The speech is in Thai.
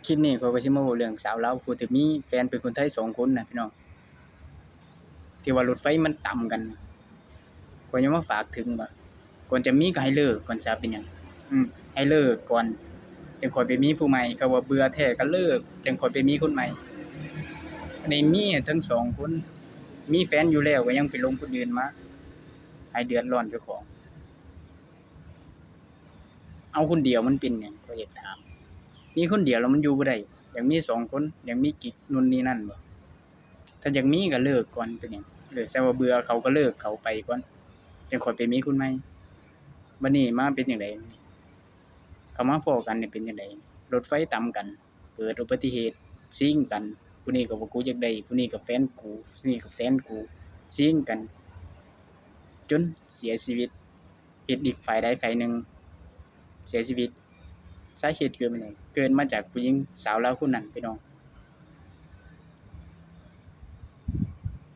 คลิปนี้ข้อยก็สิมาเว้าเรื่องสาวลาวผู้ที่มีแฟนเป็นคนไทย2คนน่ะพี่น้องที่ว่ารถไฟมันต่ำกันน่ะข้อยยังมาฝากถึงว่าก่อนจะมีก็ให้เลิกก่อนซะเป็นหยังให้เลิกก่อนจังค่อยไปมีผู้ใหม่ก็ว่าเบื่อแท้ก็เลิกจังค่อยไปมีคนใหม่อันนี้มีทั้ง2คนมีแฟนอยู่แล้วก็ยังไปลงคนอื่นมาให้เดือดร้อนเจ้าของเอาคนเดียวมันเป็นหยังข้อยอยากถามมีคนเดียวแล้วมันอยู่บ่ได้อยากมี2คนอยากมีกิ๊กนู่นนี่นั่นบ่ถ้าอยากมีก็เลิกก่อนเป็นหยังเลิกซะว่าเบื่อเขาก็เลิกเขาไปก่อนจังค่อยไปมีคนใหม่บัดนี้มาเป็นจั่งใดเขามาพ้อกันนี่เป็นจั่งใดรถไฟต่ำกันเกิดอุบัติเหตุชิงกันผู้นี้ก็ว่ากูอยากได้ผู้นี้ก็แฟนกูผู้นี้ก็แฟนกูชิงกันจนเสียชีวิตเฮ็ดอีกฝ่ายใดฝ่ายหนึ่งเสียชีวิตสาเหตุเกิดมาจากผู้หญิงสาวลาวคนนั้นพี่น้อง